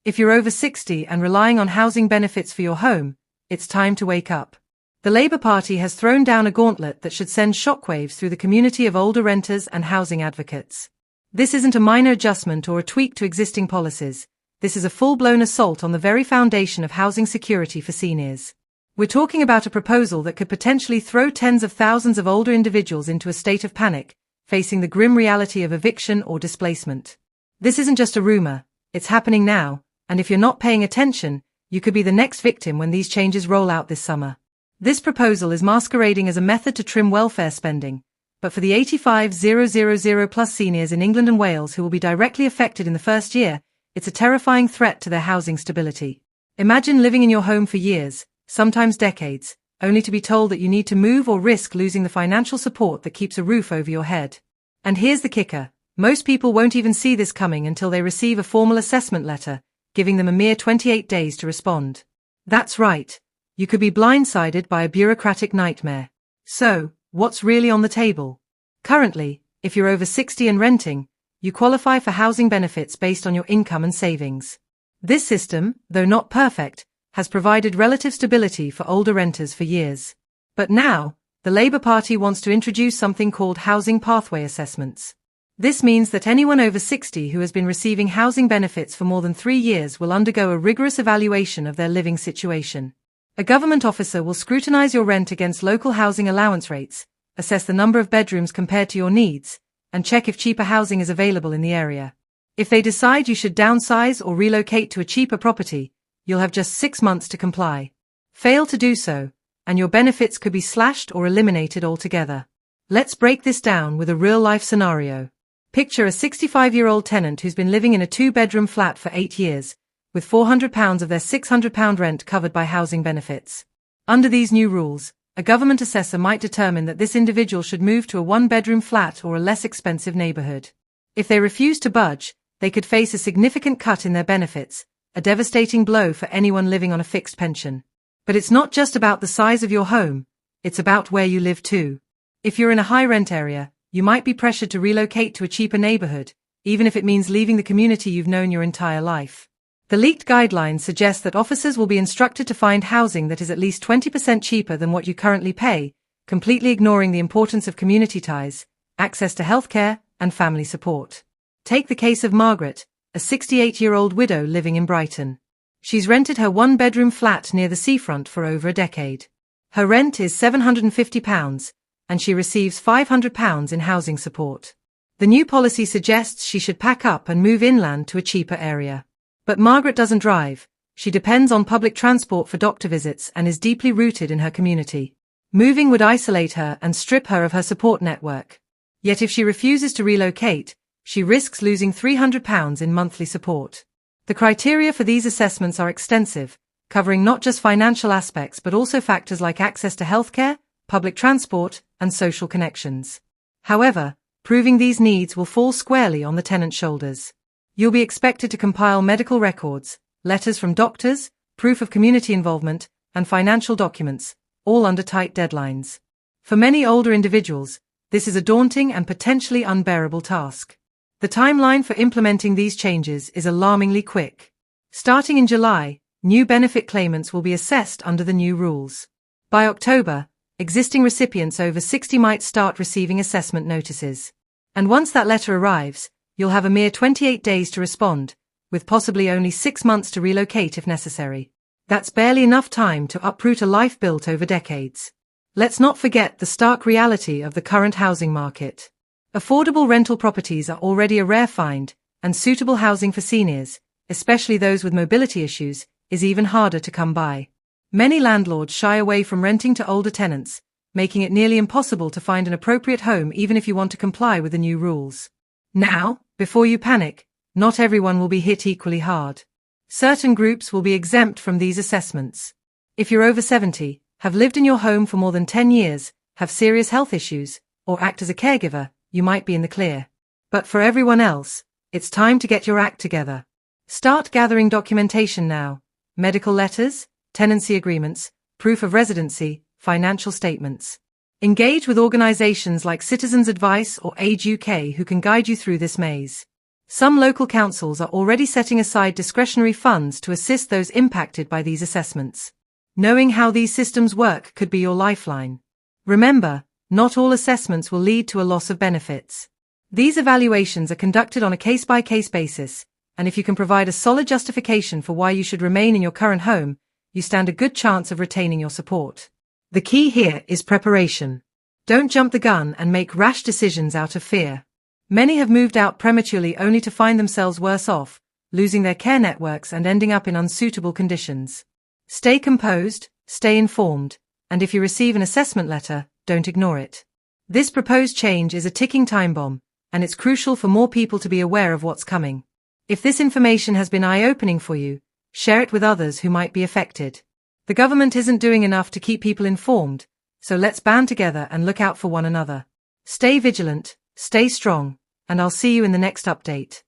If you're over 60 and relying on housing benefits for your home, it's time to wake up. The Labour Party has thrown down a gauntlet that should send shockwaves through the community of older renters and housing advocates. This isn't a minor adjustment or a tweak to existing policies. This is a full-blown assault on the very foundation of housing security for seniors. We're talking about a proposal that could potentially throw tens of thousands of older individuals into a state of panic, facing the grim reality of eviction or displacement. This isn't just a rumor, it's happening now, and if you're not paying attention, you could be the next victim when these changes roll out this summer. This proposal is masquerading as a method to trim welfare spending, but for the 85,000 plus seniors in England and Wales who will be directly affected in the first year, it's a terrifying threat to their housing stability. Imagine living in your home for years, sometimes decades, only to be told that you need to move or risk losing the financial support that keeps a roof over your head. And here's the kicker. Most people won't even see this coming until they receive a formal assessment letter, giving them a mere 28 days to respond. That's right. You could be blindsided by a bureaucratic nightmare. So, what's really on the table? Currently, if you're over 60 and renting, you qualify for housing benefits based on your income and savings. This system, though not perfect, has provided relative stability for older renters for years. But now, the Labour Party wants to introduce something called housing pathway assessments. This means that anyone over 60 who has been receiving housing benefits for more than 3 years will undergo a rigorous evaluation of their living situation. A government officer will scrutinize your rent against local housing allowance rates, assess the number of bedrooms compared to your needs, and check if cheaper housing is available in the area. If they decide you should downsize or relocate to a cheaper property, you'll have just 6 months to comply. Fail to do so, and your benefits could be slashed or eliminated altogether. Let's break this down with a real-life scenario. Picture a 65-year-old tenant who's been living in a 2-bedroom flat for 8 years, with £400 of their £600 rent covered by housing benefits. Under these new rules, a government assessor might determine that this individual should move to a 1-bedroom flat or a less expensive neighborhood. If they refuse to budge, they could face a significant cut in their benefits, a devastating blow for anyone living on a fixed pension. But it's not just about the size of your home, it's about where you live too. If you're in a high-rent area, you might be pressured to relocate to a cheaper neighborhood, even if it means leaving the community you've known your entire life. The leaked guidelines suggest that officers will be instructed to find housing that is at least 20% cheaper than what you currently pay, completely ignoring the importance of community ties, access to healthcare, and family support. Take the case of Margaret, a 68-year-old widow living in Brighton. She's rented her 1-bedroom flat near the seafront for over a decade. Her rent is £750, and she receives £500 in housing support. The new policy suggests she should pack up and move inland to a cheaper area. But Margaret doesn't drive. She depends on public transport for doctor visits and is deeply rooted in her community. Moving would isolate her and strip her of her support network. Yet if she refuses to relocate, she risks losing £300 in monthly support. The criteria for these assessments are extensive, covering not just financial aspects but also factors like access to healthcare, public transport, and social connections. However, proving these needs will fall squarely on the tenant's shoulders. You'll be expected to compile medical records, letters from doctors, proof of community involvement, and financial documents, all under tight deadlines. For many older individuals, this is a daunting and potentially unbearable task. The timeline for implementing these changes is alarmingly quick. Starting in July, new benefit claimants will be assessed under the new rules. By October, existing recipients over 60 might start receiving assessment notices. And once that letter arrives, you'll have a mere 28 days to respond, with possibly only 6 months to relocate if necessary. That's barely enough time to uproot a life built over decades. Let's not forget the stark reality of the current housing market. Affordable rental properties are already a rare find, and suitable housing for seniors, especially those with mobility issues, is even harder to come by. Many landlords shy away from renting to older tenants, making it nearly impossible to find an appropriate home even if you want to comply with the new rules. Now, before you panic, not everyone will be hit equally hard. Certain groups will be exempt from these assessments. If you're over 70, have lived in your home for more than 10 years, have serious health issues, or act as a caregiver, you might be in the clear. But for everyone else, it's time to get your act together. Start gathering documentation now. Medical letters, tenancy agreements, proof of residency, financial statements. Engage with organizations like Citizens Advice or Age UK who can guide you through this maze. Some local councils are already setting aside discretionary funds to assist those impacted by these assessments. Knowing how these systems work could be your lifeline. Remember, not all assessments will lead to a loss of benefits. These evaluations are conducted on a case-by-case basis, and if you can provide a solid justification for why you should remain in your current home, you stand a good chance of retaining your support. The key here is preparation. Don't jump the gun and make rash decisions out of fear. Many have moved out prematurely only to find themselves worse off, losing their care networks and ending up in unsuitable conditions. Stay composed, stay informed, and if you receive an assessment letter, don't ignore it. This proposed change is a ticking time bomb, and it's crucial for more people to be aware of what's coming. If this information has been eye-opening for you, share it with others who might be affected. The government isn't doing enough to keep people informed, so let's band together and look out for one another. Stay vigilant, stay strong, and I'll see you in the next update.